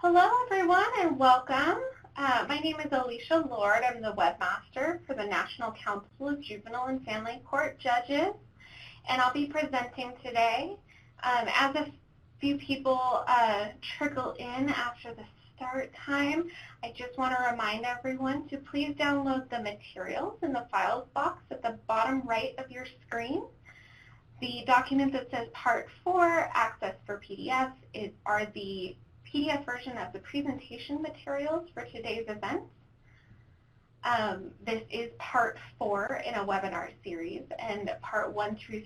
Hello everyone and welcome. My name is Alicia. I'm the Webmaster for the National Council of Juvenile and Family Court Judges, and I'll be presenting today. As a few people trickle in after the start time, I just want to remind everyone to please download the materials in the files box at the bottom right of your screen. The document that says Part 4, Access for PDFs, are the PDF version of the presentation materials for today's event. This is Part 4 in a webinar series, and parts 1 through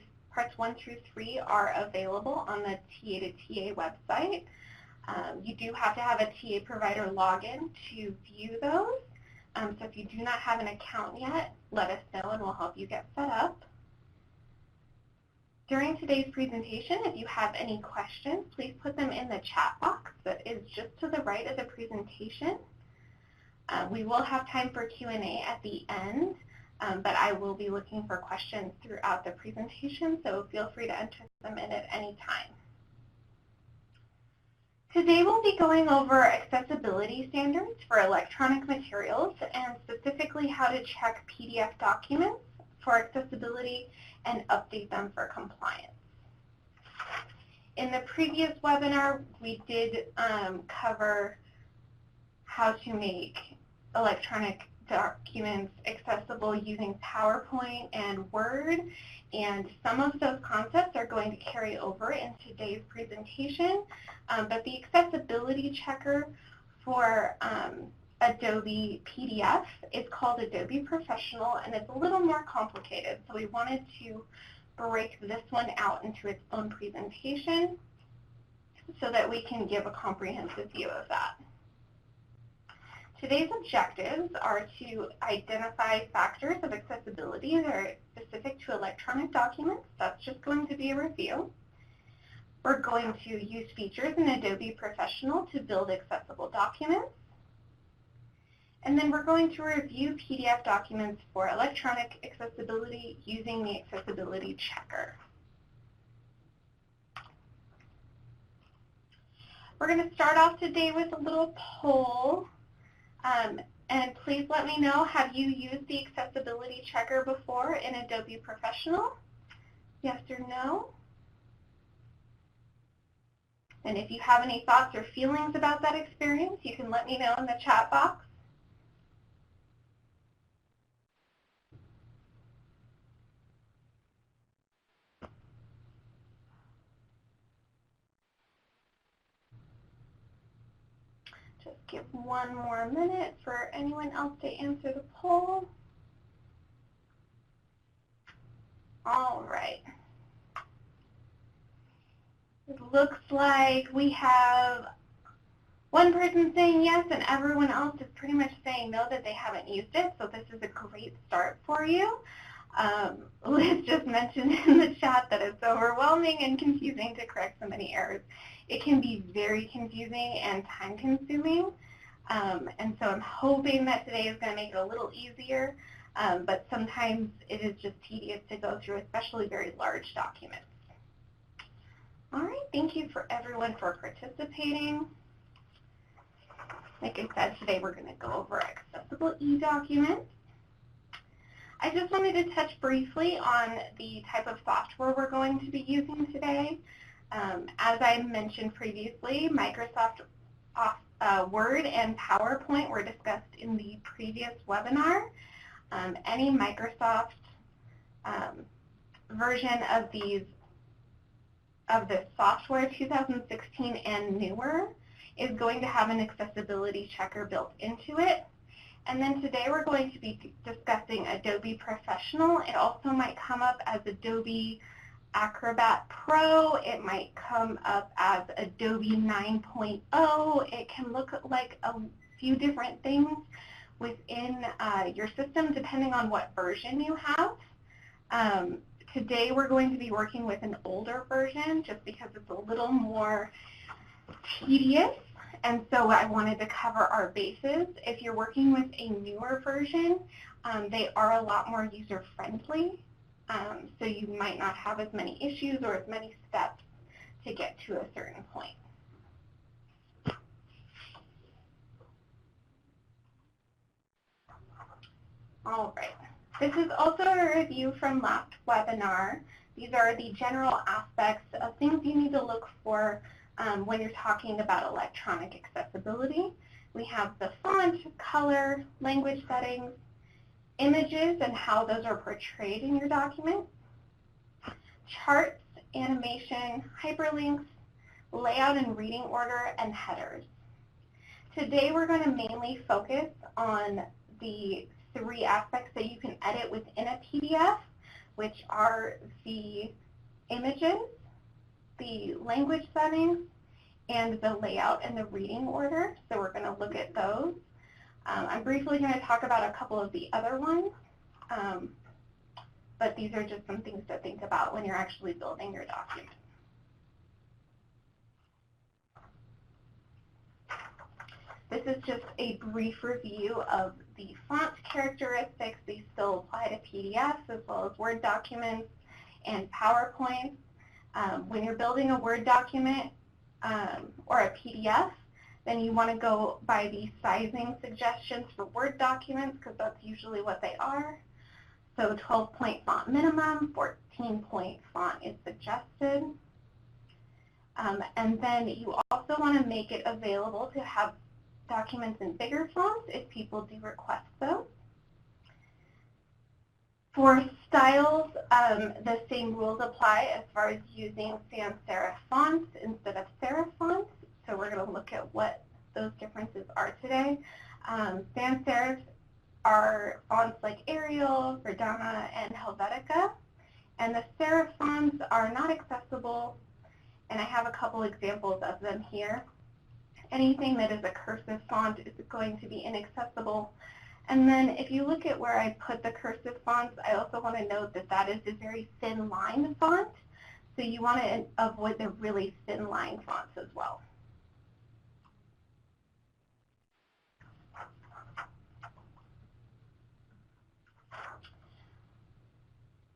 3 are available on the TA to TA website. You do have to have a TA provider login to view those. So if you do not have an account yet, let us know and we'll help you get set up. During today's presentation, if you have any questions, please put them in the chat box that is just to the right of the presentation. We will have time for Q&A at the end, but I will be looking for questions throughout the presentation, so feel free to enter them in at any time. Today we'll be going over accessibility standards for electronic materials and specifically how to check PDF documents for accessibility and update them for compliance. In the previous webinar, we did cover how to make electronic documents accessible using PowerPoint and Word, and some of those concepts are going to carry over in today's presentation, but the accessibility checker for Adobe PDF is called Adobe Professional, and it's a little more complicated, so we wanted to break this one out into its own presentation so that we can give a comprehensive view of that. Today's objectives are to identify factors of accessibility that are specific to electronic documents. That's just going to be a review. We're going to use features in Adobe Professional to build accessible documents. And then we're going to review PDF documents for electronic accessibility using the accessibility checker. We're going to start off today with a little poll. And please let me know, have you used the accessibility checker before in Adobe Professional? Yes or no? And if you have any thoughts or feelings about that experience, you can let me know in the chat box. Just give one more minute for anyone else to answer the poll. All right. It looks like we have one person saying yes and everyone else is pretty much saying no, that they haven't used it, so this is a great start for you. Liz just mentioned in the chat that it's overwhelming and confusing to correct so many errors. It can be very confusing and time-consuming, and so I'm hoping that today is going to make it a little easier, but sometimes it is just tedious to go through, especially very large documents. All right, thank you for everyone for participating. Like I said, today we're going to go over accessible e-documents. I just wanted to touch briefly on the type of software we're going to be using today. As I mentioned previously, Microsoft Word and PowerPoint were discussed in the previous webinar. Any Microsoft version of this software, 2016 and newer, is going to have an accessibility checker built into it. And then today we're going to be discussing Adobe Professional. It also might come up as Adobe Acrobat Pro. It might come up as Adobe 9.0. It can look like a few different things within your system depending on what version you have. Today we're going to be working with an older version just because it's a little more tedious, and so I wanted to cover our bases. If you're working with a newer version, they are a lot more user-friendly, so you might not have as many issues or as many steps to get to a certain point. All right. This is also a review from last webinar. These are the general aspects of things you need to look for when you're talking about electronic accessibility. We have the font, color, language settings, images and how those are portrayed in your document, charts, animation, hyperlinks, layout and reading order, and headers. Today we're going to mainly focus on the 3 aspects that you can edit within a PDF, which are the images, the language settings, and the layout and the reading order. So we're going to look at those. I'm briefly going to talk about a couple of the other ones, but these are just some things to think about when you're actually building your document. This is just a brief review of the font characteristics. These still apply to PDFs as well as Word documents and PowerPoint. When you're building a Word document or a PDF, then you want to go by the sizing suggestions for Word documents because that's usually what they are. So 12-point font minimum, 14-point font is suggested. And then you also want to make it available to have documents in bigger fonts if people do request those. For styles, the same rules apply as far as using sans serif fonts instead of serif fonts. So we're going to look at what those differences are today. Sans serif are fonts like Arial, Verdana, and Helvetica. And the serif fonts are not accessible, and I have a couple examples of them here. Anything that is a cursive font is going to be inaccessible. And then if you look at where I put the cursive fonts, I also want to note that that is a very thin line font. So you want to avoid the really thin line fonts as well.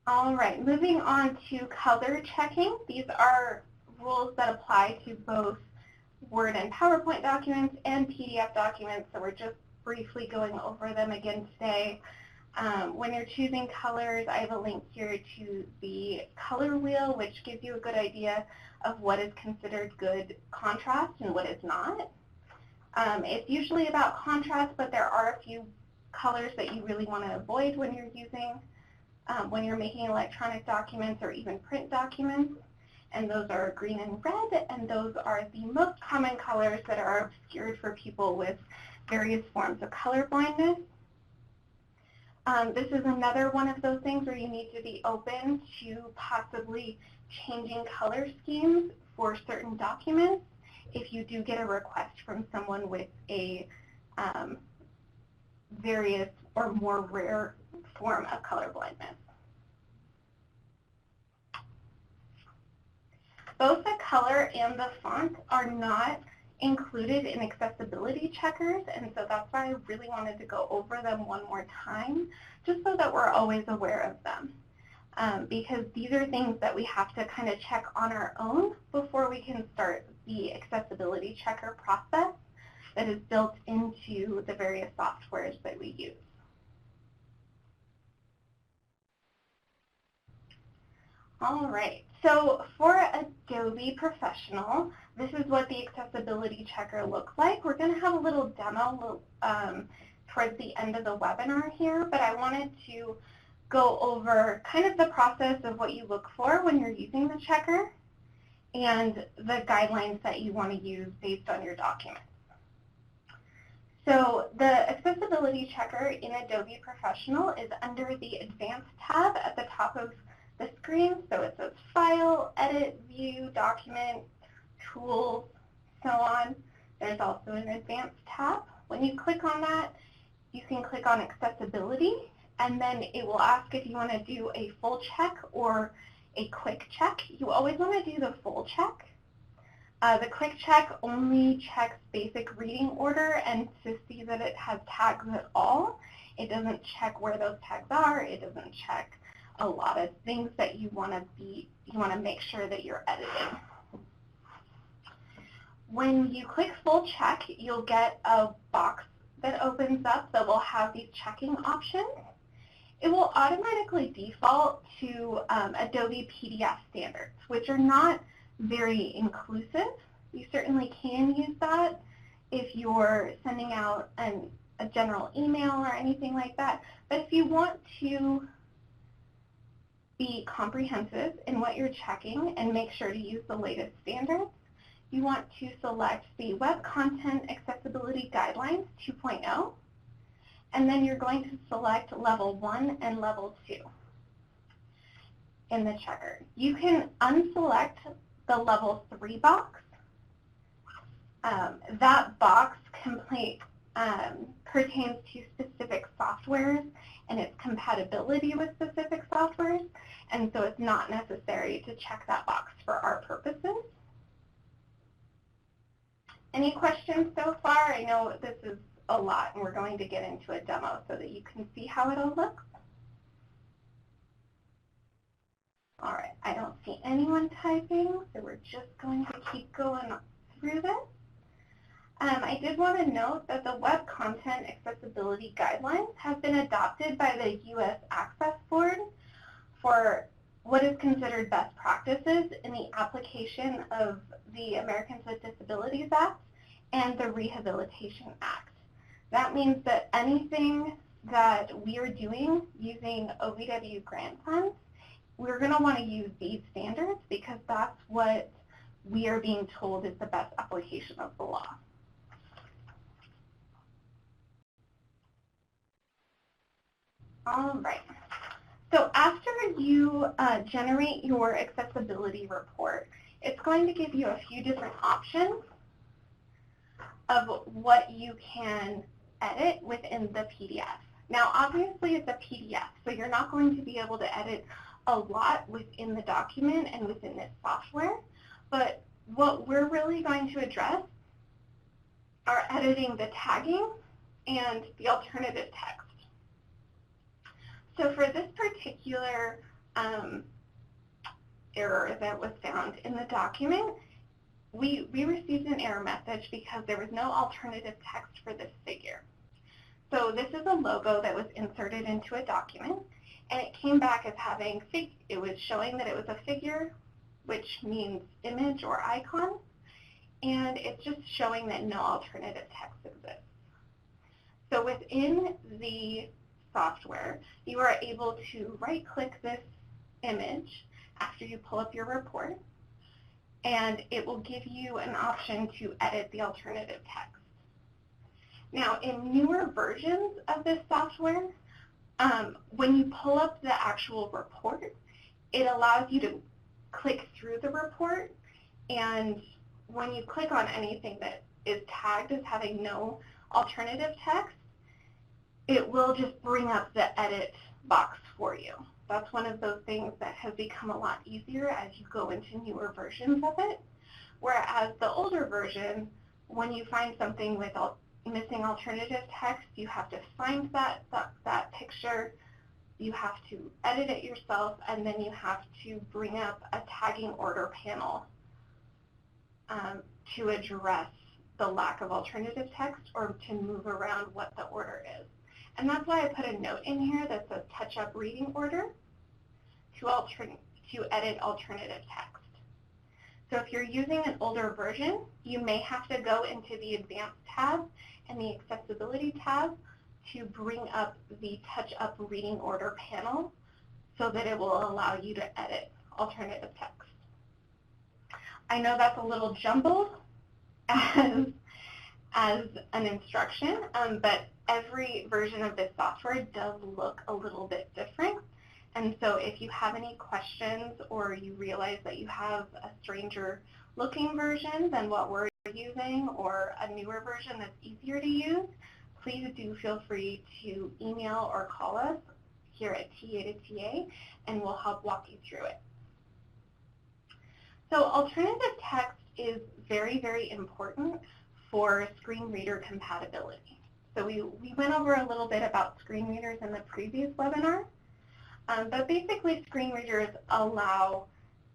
All right, moving on to color checking. These are rules that apply to both Word and PowerPoint documents and PDF documents, so we're just briefly going over them again today. When you're choosing colors, I have a link here to the color wheel, which gives you a good idea of what is considered good contrast and what is not. It's usually about contrast, but there are a few colors that you really want to avoid when you're making electronic documents or even print documents. And those are green and red, and those are the most common colors that are obscured for people with various forms of color blindness. This is another one of those things where you need to be open to possibly changing color schemes for certain documents if you do get a request from someone with a various or more rare form of color blindness. Both the color and the font are not included in accessibility checkers, and so that's why I really wanted to go over them one more time, just so that we're always aware of them. Because these are things that we have to kind of check on our own before we can start the accessibility checker process that is built into the various softwares that we use. All right, so for Adobe Professional, this is what the accessibility checker looks like. We're going to have a little demo towards the end of the webinar here, but I wanted to go over kind of the process of what you look for when you're using the checker and the guidelines that you want to use based on your documents. So the accessibility checker in Adobe Professional is under the Advanced tab at the top of the screen. So it says File, Edit, View, Document, Tools, so on. There's also an Advanced tab. When you click on that, you can click on Accessibility, and then it will ask if you want to do a full check or a quick check. You always want to do the full check. The quick check only checks basic reading order and to see that it has tags at all. It doesn't check where those tags are. It doesn't check a lot of things that you want to make sure that you're editing. When you click full check, you'll get a box that opens up that will have these checking options. It will automatically default to Adobe PDF standards, which are not very inclusive. You certainly can use that if you're sending out a general email or anything like that. But if you want to be comprehensive in what you're checking and make sure to use the latest standards, you want to select the Web Content Accessibility Guidelines 2.0, and then you're going to select Level 1 and Level 2 in the checker. You can unselect the Level 3 box. That box pertains to specific softwares and its compatibility with specific softwares, and so it's not necessary to check that box for our purposes. Any questions so far? I know this is a lot, and we're going to get into a demo so that you can see how it all looks. All right, I don't see anyone typing, so we're just going to keep going through this. I did want to note that the Web Content Accessibility Guidelines have been adopted by the U.S. Access Board for what is considered best practices in the application of the Americans with Disabilities Act and the Rehabilitation Act. That means that anything that we are doing using OVW grant funds, we're going to want to use these standards because that's what we are being told is the best application of the law. All right. So after you generate your accessibility report, it's going to give you a few different options of what you can edit within the PDF. Now, obviously, it's a PDF, so you're not going to be able to edit a lot within the document and within this software, but what we're really going to address are editing the tagging and the alternative text. So for this particular error that was found in the document, we received an error message because there was no alternative text for this figure. So this is a logo that was inserted into a document, and it came back as having, it was showing that it was a figure, which means image or icon, and it's just showing that no alternative text exists. So within the software, you are able to right-click this image after you pull up your report, and it will give you an option to edit the alternative text. Now, in newer versions of this software, when you pull up the actual report, it allows you to click through the report, and when you click on anything that is tagged as having no alternative text, it will just bring up the edit box for you. That's one of those things that has become a lot easier as you go into newer versions of it, whereas the older version, when you find something with missing alternative text, you have to find that picture, you have to edit it yourself, and then you have to bring up a tagging order panel to address the lack of alternative text or to move around what the order is. And that's why I put a note in here that says touch-up reading order to edit alternative text. So if you're using an older version, you may have to go into the Advanced tab and the Accessibility tab to bring up the touch-up reading order panel so that it will allow you to edit alternative text. I know that's a little jumbled as an instruction, but every version of this software does look a little bit different. And so if you have any questions or you realize that you have a stranger looking version than what we're using or a newer version that's easier to use, please do feel free to email or call us here at TA2TA and we'll help walk you through it. So alternative text is very, very important for screen reader compatibility. So we went over a little bit about screen readers in the previous webinar, but basically screen readers allow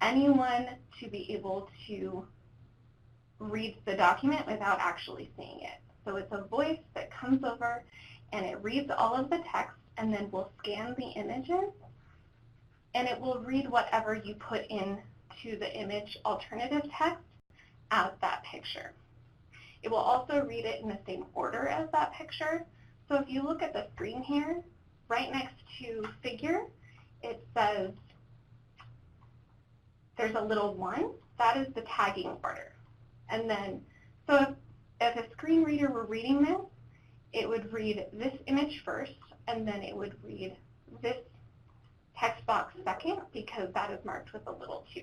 anyone to be able to read the document without actually seeing it. So it's a voice that comes over and it reads all of the text and then we'll scan the images, and it will read whatever you put into the image alternative text as that picture. It will also read it in the same order as that picture. So if you look at the screen here, right next to figure, it says there's a little 1. That is the tagging order. And then, so if a screen reader were reading this, it would read this image first, and then it would read this text box second, because that is marked with a little 2.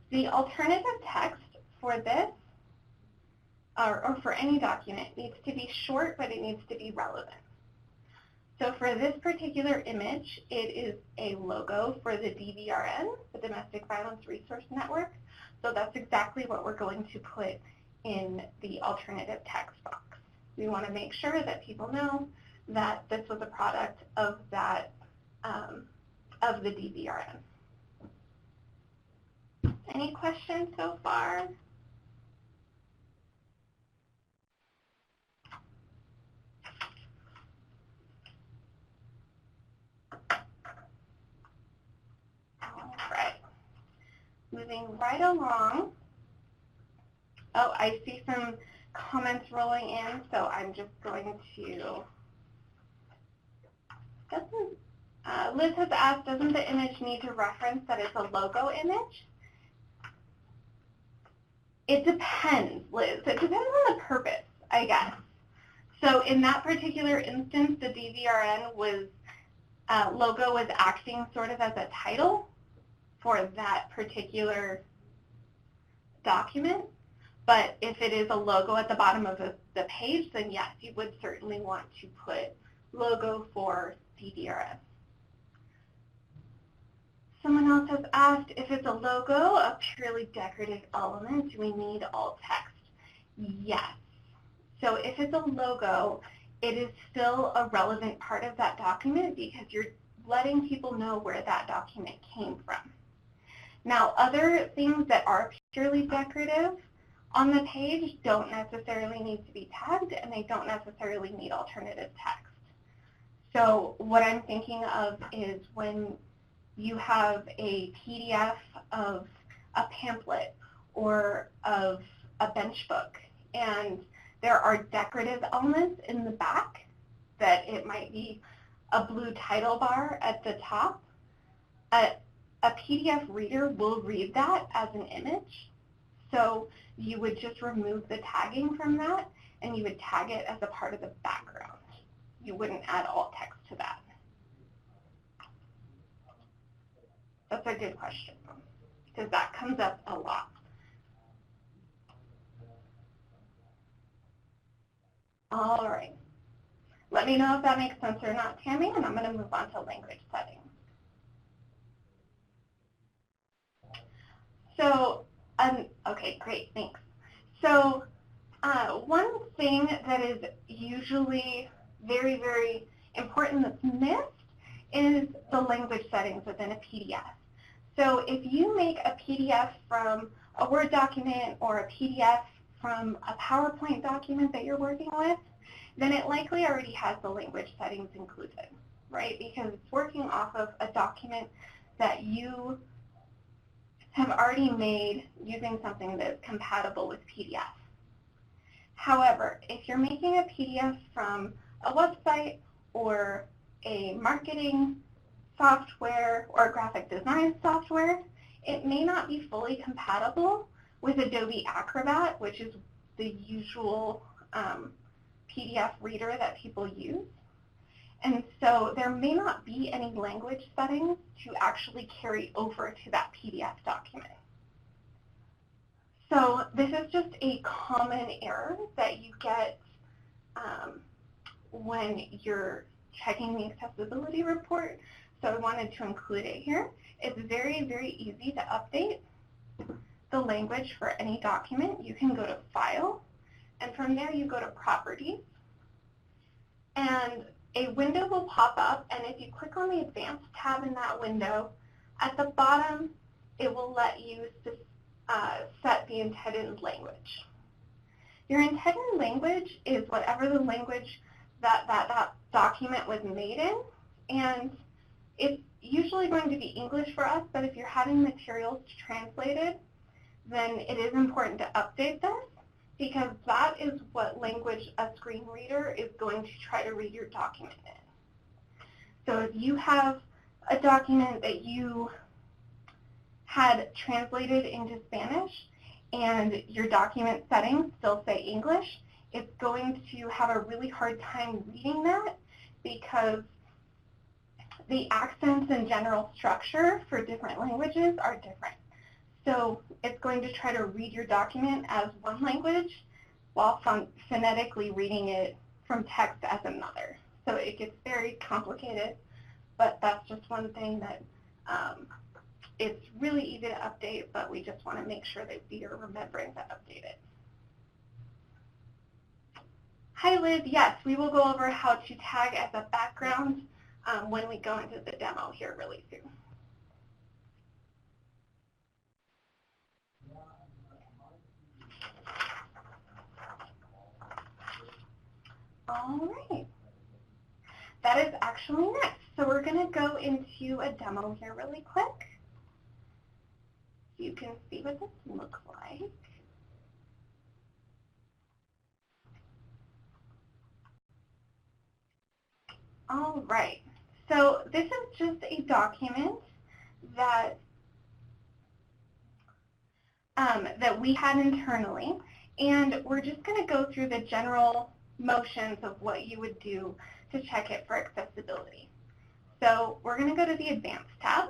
The alternative text for this, or for any document, needs to be short, but it needs to be relevant. So for this particular image, it is a logo for the DVRN, the Domestic Violence Resource Network. So that's exactly what we're going to put in the alternative text box. We want to make sure that people know that this was a product of that, of the DVRN. Any questions so far? Moving right along. Oh, I see some comments rolling in, so I'm just going to, Liz has asked, doesn't the image need to reference that it's a logo image? It depends, Liz. It depends on the purpose, I guess. So in that particular instance, the DVRN was, logo was acting sort of as a title for that particular document. But if it is a logo at the bottom of the page, then yes, you would certainly want to put logo for DVRN. Someone else has asked, if it's a logo, a purely decorative element, do we need alt text? Yes. So if it's a logo, it is still a relevant part of that document because you're letting people know where that document came from. Now, other things that are purely decorative on the page don't necessarily need to be tagged, and they don't necessarily need alternative text. So what I'm thinking of is when you have a PDF of a pamphlet or of a bench book, and there are decorative elements in the back, that it might be a blue title bar at the top. A PDF reader will read that as an image. So you would just remove the tagging from that, and you would tag it as a part of the background. You wouldn't add alt text to that. That's a good question, because that comes up a lot. All right. Let me know if that makes sense or not, Tammy, and I'm going to move on to language settings. So, okay, great, thanks. So one thing that is usually very, very important that's missed is the language settings within a PDF. So if you make a PDF from a Word document or a PDF from a PowerPoint document that you're working with, then it likely already has the language settings included, right? Because it's working off of a document that you have already made using something that's compatible with PDF. However, if you're making a PDF from a website or a marketing software or graphic design software, it may not be fully compatible with Adobe Acrobat, which is the usual PDF reader that people use. And so there may not be any language settings to actually carry over to that PDF document. So this is just a common error that you get when you're checking the accessibility report. So I wanted to include it here. It's very, very easy to update the language for any document. You can go to File, and from there you go to Properties. And a window will pop up, and if you click on the Advanced tab in that window, at the bottom it will let you set the intended language. Your intended language is whatever the language that document was made in. And it's usually going to be English for us, but if you're having materials translated, then it is important to update this, because that is what language a screen reader is going to try to read your document in. So if you have a document that you had translated into Spanish and your document settings still say English, it's going to have a really hard time reading that, because the accents and general structure for different languages are different. So it's going to try to read your document as one language while phonetically reading it from text as another. So it gets very complicated, but that's just one thing that it's really easy to update, but we just want to make sure that we are remembering to update it. Hi Liz, yes, we will go over how to tag as a background when we go into the demo here really soon. All right. That is actually next. So we're going to go into a demo here really quick, so you can see what this looks like. All right. So this is just a document that that we had internally, and we're just going to go through the general motions of what you would do to check it for accessibility. So we're going to go to the Advanced tab.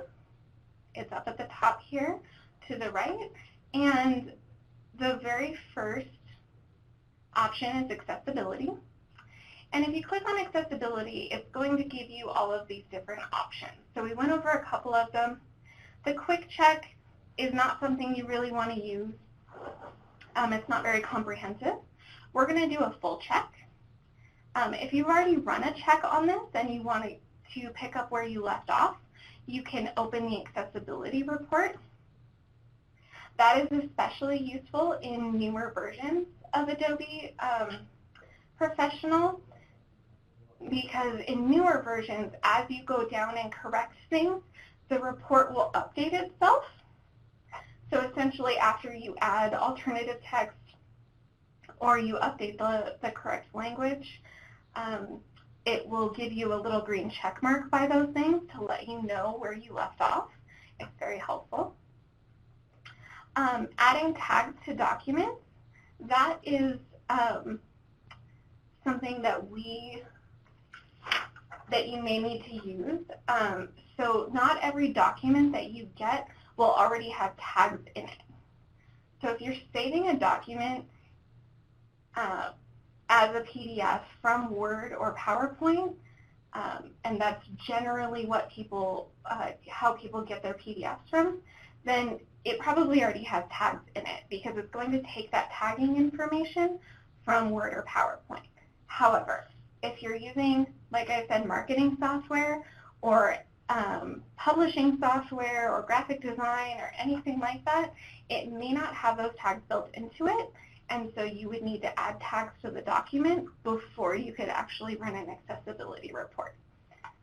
It's up at the top here to the right, and the very first option is accessibility. And if you click on accessibility, it's going to give you all of these different options. So we went over a couple of them. The quick check is not something you really want to use. It's not very comprehensive. We're going to do a full check. If you've already run a check on this and you want to pick up where you left off, you can open the accessibility report. That is especially useful in newer versions of Adobe Professional, because in newer versions, as you go down and correct things, the report will update itself. So essentially, after you add alternative text or you update the correct language, it will give you a little green check mark by those things to let you know where you left off. It's very helpful. Adding tags to documents, that is something that you may need to use. So not every document that you get will already have tags in it. So if you're saving a document as a PDF from Word or PowerPoint, and that's generally what how people get their PDFs from, then it probably already has tags in it, because it's going to take that tagging information from Word or PowerPoint. However, if you're using, like I said, marketing software or publishing software or graphic design or anything like that, it may not have those tags built into it, and so you would need to add tags to the document before you could actually run an accessibility report.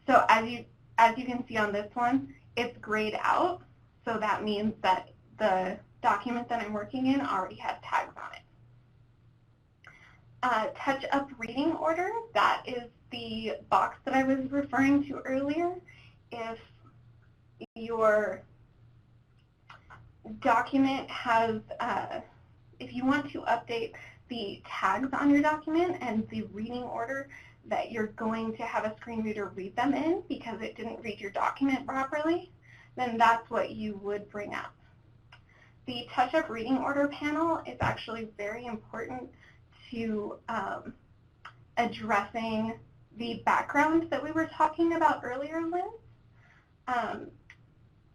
So as you can see on this one, it's grayed out, so that means that the document that I'm working in already has tags on it. Touch-up reading order, that is the box that I was referring to earlier. If your document has, if you want to update the tags on your document and the reading order that you're going to have a screen reader read them in because it didn't read your document properly, then that's what you would bring up. The touch-up reading order panel is actually very important to addressing the background that we were talking about earlier, Liz,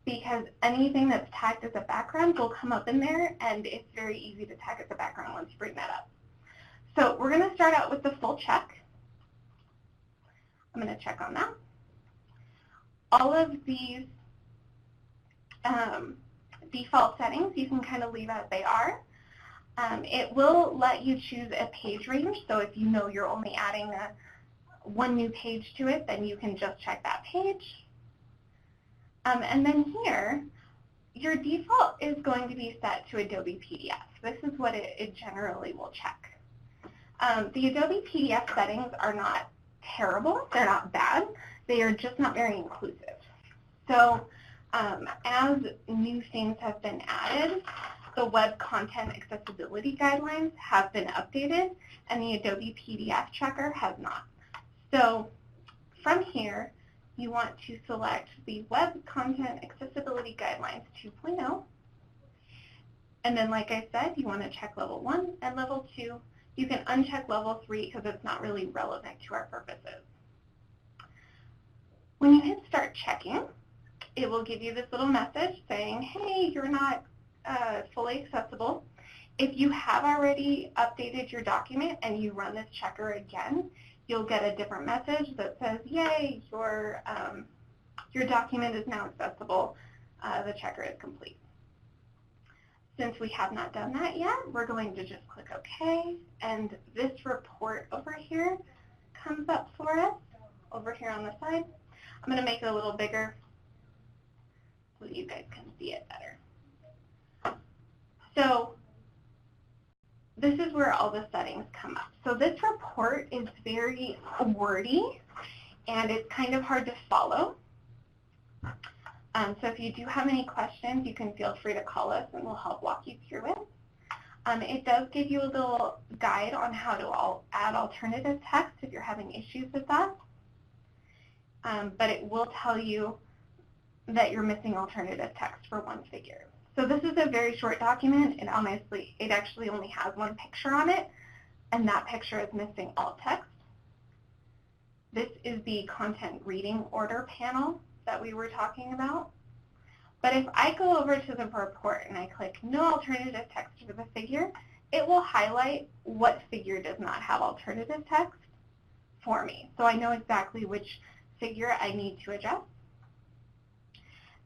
because anything that's tagged as a background will come up in there, and it's very easy to tag as a background once you bring that up. So we're going to start out with the full check. I'm going to check on that. All of these default settings you can kind of leave as they are. It will let you choose a page range, so if you know you're only adding one new page to it, then you can just check that page. And then here, your default is going to be set to Adobe PDF. This is what it generally will check. The Adobe PDF settings are not terrible. They're not bad. They are just not very inclusive. So as new things have been added, the Web Content Accessibility Guidelines have been updated, and the Adobe PDF Checker has not. So from here, you want to select the Web Content Accessibility Guidelines 2.0. And then, like I said, you want to check level 1 and level 2. You can uncheck level 3 because it's not really relevant to our purposes. When you hit Start Checking, it will give you this little message saying, hey, you're not fully accessible. If you have already updated your document and you run this checker again, you'll get a different message that says, yay, your document is now accessible. The checker is complete. Since we have not done that yet, we're going to just click OK, and this report over here comes up for us, over here on the side. I'm going to make it a little bigger so you guys can see it better. So this is where all the settings come up. So this report is very wordy, and it's kind of hard to follow. So if you do have any questions, you can feel free to call us, and we'll help walk you through it. It does give you a little guide on how to add alternative text if you're having issues with that. But it will tell you that you're missing alternative text for one figure. So this is a very short document, and honestly, it actually only has one picture on it, and that picture is missing alt text. This is the content reading order panel that we were talking about. But if I go over to the report and I click no alternative text for the figure, it will highlight what figure does not have alternative text for me. So I know exactly which figure I need to adjust.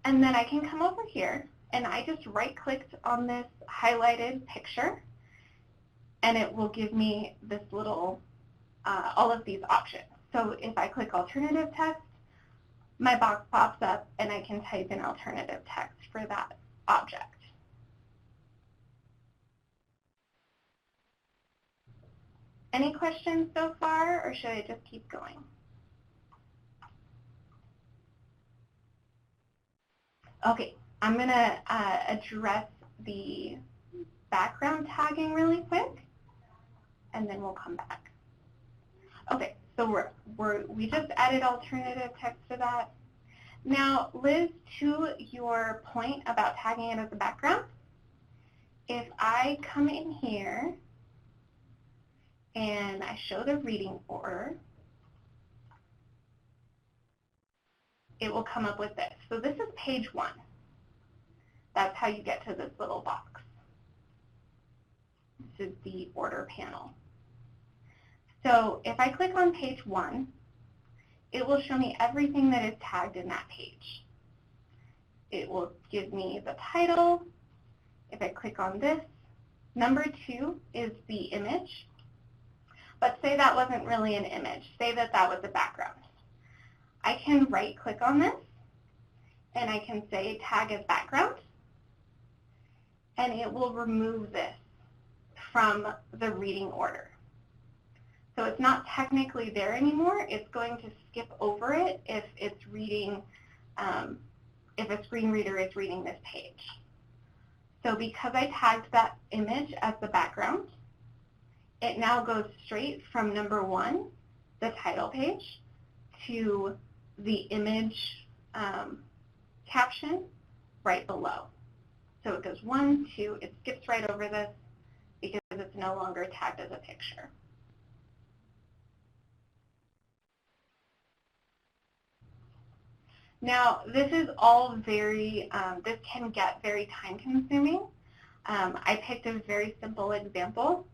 And then I can come over here, and I just right-clicked on this highlighted picture, and it will give me this little, all of these options. So if I click alternative text, my box pops up, and I can type in alternative text for that object. Any questions so far, or should I just keep going? Okay, I'm going to address the background tagging really quick, and then we'll come back. Okay, so we just added alternative text to that. Now, Liz, to your point about tagging it as a background, if I come in here and I show the reading order, it will come up with this. So this is page 1. That's how you get to this little box. This is the order panel. So if I click on page 1, it will show me everything that is tagged in that page. It will give me the title. If I click on this, number 2 is the image. But say that wasn't really an image. Say that that was a background. I can right-click on this, and I can say tag as background, and it will remove this from the reading order. So it's not technically there anymore. It's going to skip over it if it's reading, if a screen reader is reading this page. So because I tagged that image as the background, it now goes straight from number 1, the title page, to the image caption right below. So it goes 1, 2, it skips right over this because it's no longer tagged as a picture. Now, this is all very, this can get very time consuming. I picked a very simple example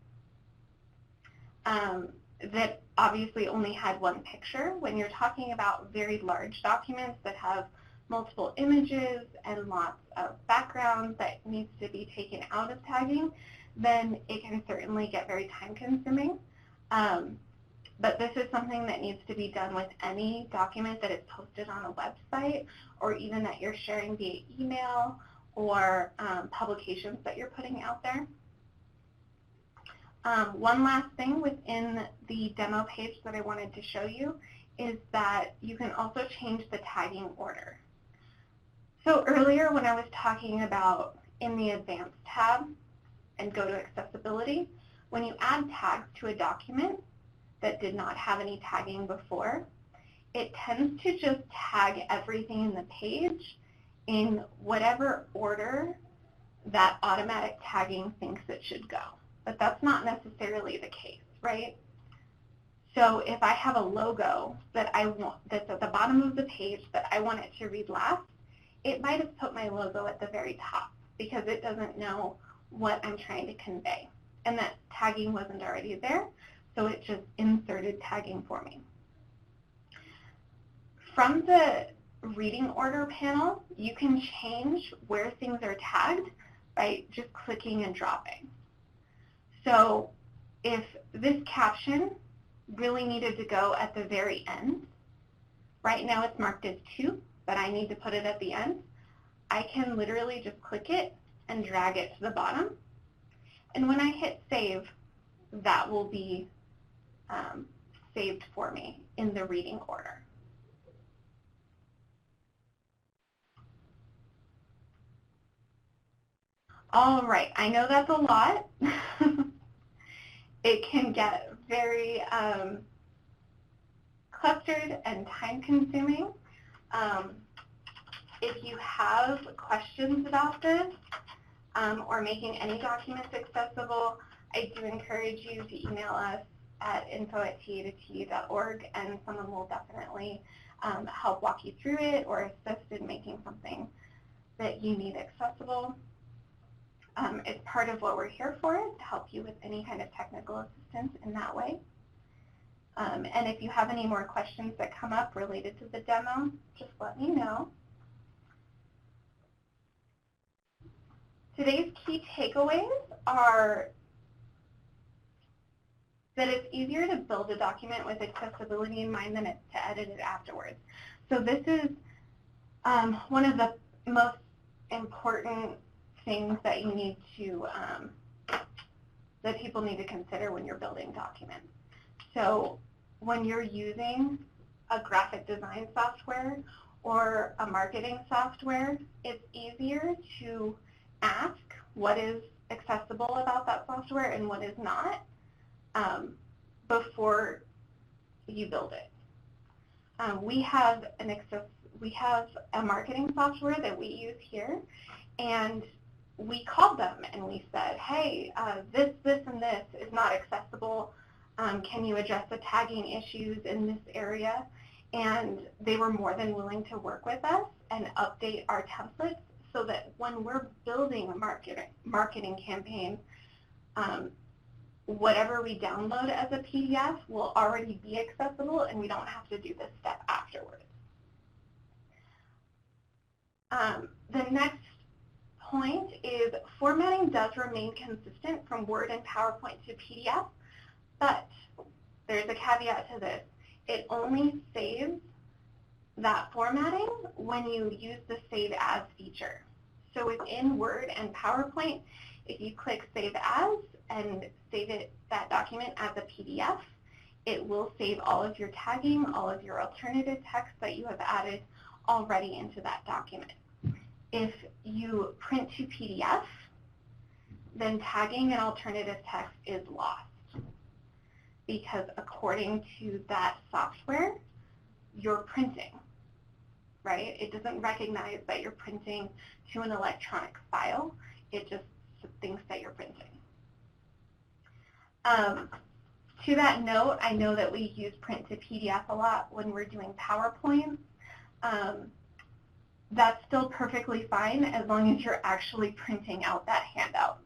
that obviously only had one picture. When you're talking about very large documents that have multiple images and lots of background that needs to be taken out of tagging, then it can certainly get very time consuming. But this is something that needs to be done with any document that is posted on a website, or even that you're sharing via email, or publications that you're putting out there. One last thing within the demo page that I wanted to show you is that you can also change the tagging order. So earlier when I was talking about in the Advanced tab and go to Accessibility, when you add tags to a document that did not have any tagging before, it tends to just tag everything in the page in whatever order that automatic tagging thinks it should go. But that's not necessarily the case, right? So if I have a logo that I want, that's at the bottom of the page that I want it to read last, it might have put my logo at the very top because it doesn't know what I'm trying to convey. And that tagging wasn't already there, so it just inserted tagging for me. From the reading order panel, you can change where things are tagged by just clicking and dropping. So if this caption really needed to go at the very end, right now it's marked as 2, but I need to put it at the end, I can literally just click it and drag it to the bottom. And when I hit save, that will be saved for me in the reading order. All right, I know that's a lot. It can get very clustered and time-consuming. If you have questions about this or making any documents accessible, I do encourage you to email us at info@ta2ta.org, and someone will definitely help walk you through it or assist in making something that you need accessible. It's part of what we're here for, to help you with any kind of technical assistance in that way. And if you have any more questions that come up related to the demo, just let me know. Today's key takeaways are that it's easier to build a document with accessibility in mind than it's to edit it afterwards. So this is one of the most important things that you need to, that people need to consider when you're building documents. So when you're using a graphic design software or a marketing software, it's easier to ask what is accessible about that software and what is not before you build it. We have a marketing software that we use here, and we called them and we said, hey, this, and this is not accessible. Can you address the tagging issues in this area? And they were more than willing to work with us and update our templates so that when we're building a marketing campaign, whatever we download as a PDF will already be accessible, and we don't have to do this step afterwards. The next point is formatting does remain consistent from Word and PowerPoint to PDF, but there's a caveat to this. It only saves that formatting when you use the Save As feature. So within Word and PowerPoint, if you click Save As and save that document as a PDF, it will save all of your tagging, all of your alternative text that you have added already into that document. If you print to PDF, then tagging and alternative text is lost, because according to that software, you're printing, right? It doesn't recognize that you're printing to an electronic file. It just thinks that you're printing. To that note, I know that we use print to PDF a lot when we're doing PowerPoint. That's still perfectly fine as long as you're actually printing out that handout.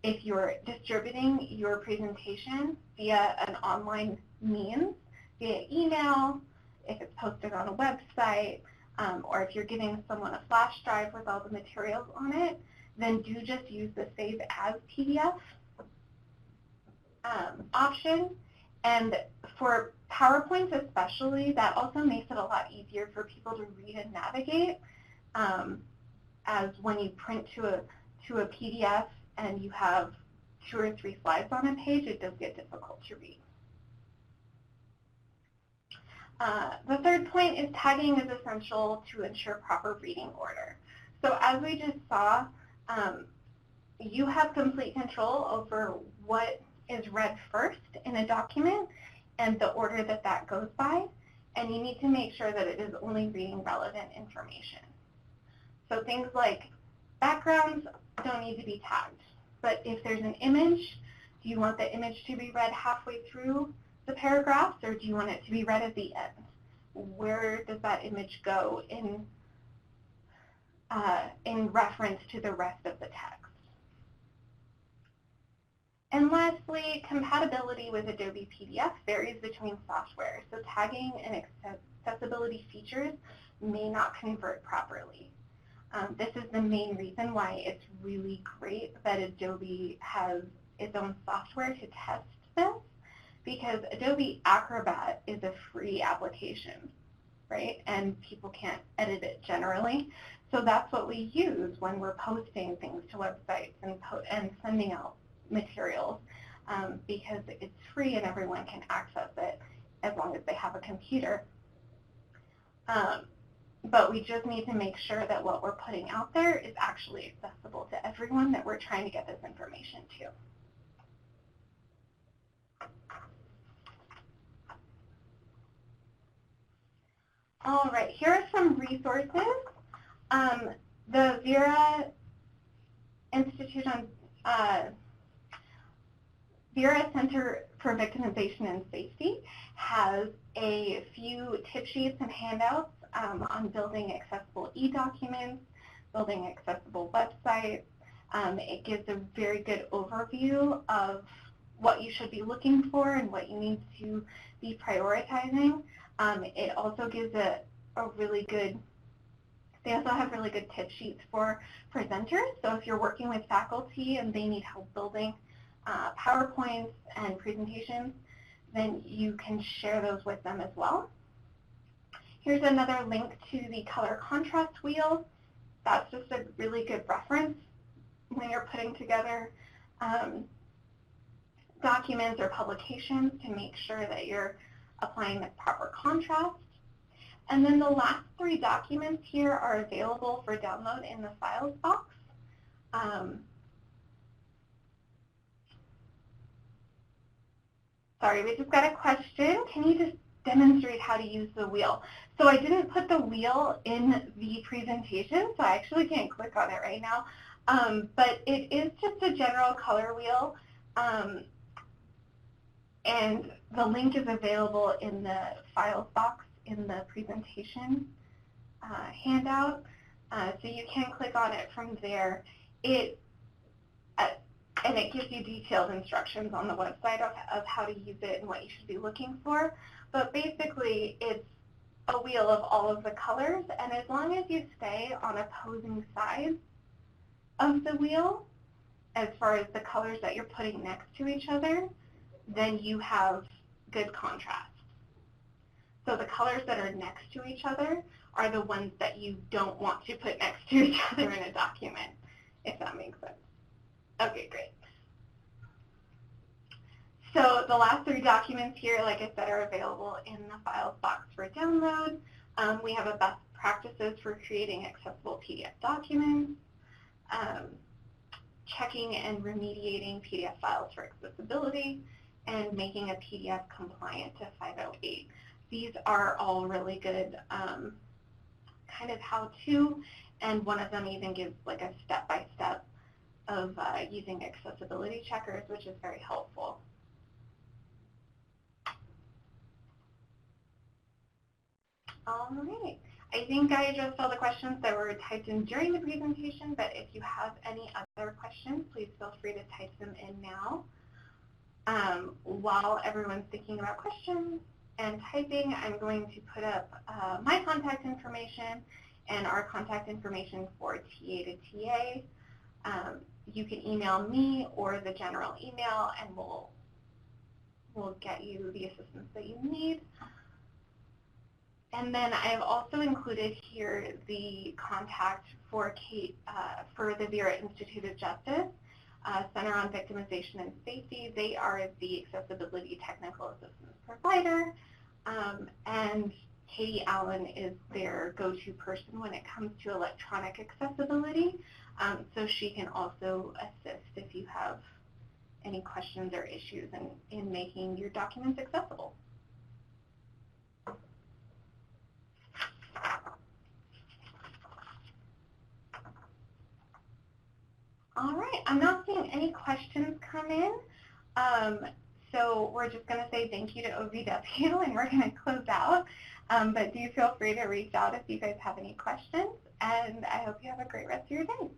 If you're distributing your presentation via an online means, via email, if it's posted on a website, or if you're giving someone a flash drive with all the materials on it, then do just use the Save As PDF. option. And for PowerPoints especially, that also makes it a lot easier for people to read and navigate, as when you print to a PDF and you have 2 or 3 slides on a page, it does get difficult to read. The third point is tagging is essential to ensure proper reading order. So as we just saw, you have complete control over what is read first in a document and the order that that goes by, and you need to make sure that it is only reading relevant information. So things like backgrounds don't need to be tagged, but if there's an image, do you want the image to be read halfway through the paragraphs, or do you want it to be read at the end? Where does that image go in reference to the rest of the text? And lastly, compatibility with Adobe PDF varies between software, so tagging and accessibility features may not convert properly. This is the main reason why it's really great that Adobe has its own software to test this, because Adobe Acrobat is a free application, right? And people can't edit it generally. So that's what we use when we're posting things to websites and sending out materials, because it's free and everyone can access it as long as they have a computer. But we just need to make sure that what we're putting out there is actually accessible to everyone that we're trying to get this information to. All right, here are some resources. The Vera Institute on Vera Center for Victimization and Safety has a few tip sheets and handouts on building accessible e-documents, building accessible websites. It gives a very good overview of what you should be looking for and what you need to be prioritizing. It also gives a really good, they also have really good tip sheets for presenters. So if you're working with faculty and they need help building PowerPoints and presentations, then you can share those with them as well. Here's another link to the color contrast wheel. That's just a really good reference when you're putting together documents or publications to make sure that you're applying the proper contrast. And then the last 3 documents here are available for download in the files box. Sorry, we just got a question. Can you just demonstrate how to use the wheel? So I didn't put the wheel in the presentation, so I actually can't click on it right now. But it is just a general color wheel, and the link is available in the files box in the presentation handout. So you can click on it from there. And it gives you detailed instructions on the website of how to use it and what you should be looking for. But basically, it's a wheel of all of the colors, and as long as you stay on opposing sides of the wheel, as far as the colors that you're putting next to each other, then you have good contrast. So the colors that are next to each other are the ones that you don't want to put next to each other in a document, if that makes sense. Okay, great. So the last 3 documents here, like I said, are available in the files box for download. We have a best practices for creating accessible PDF documents, checking and remediating PDF files for accessibility, and making a PDF compliant to 508. These are all really good kind of how-to, and one of them even gives like a step-by-step of using accessibility checkers, which is very helpful. All right. I think I addressed all the questions that were typed in during the presentation, but if you have any other questions, please feel free to type them in now. While everyone's thinking about questions and typing, I'm going to put up my contact information and our contact information for TA to TA. You can email me or the general email, and we'll will get you the assistance that you need. And then I've also included here the contact for the Vera Institute of Justice, Center on Victimization and Safety. They are the accessibility technical assistance provider, and Katie Allen is their go-to person when it comes to electronic accessibility, so she can also assist if you have any questions or issues in making your documents accessible. All right, I'm not seeing any questions come in, so we're just going to say thank you to OVW, and we're going to close out. But do feel free to reach out if you guys have any questions, and I hope you have a great rest of your day.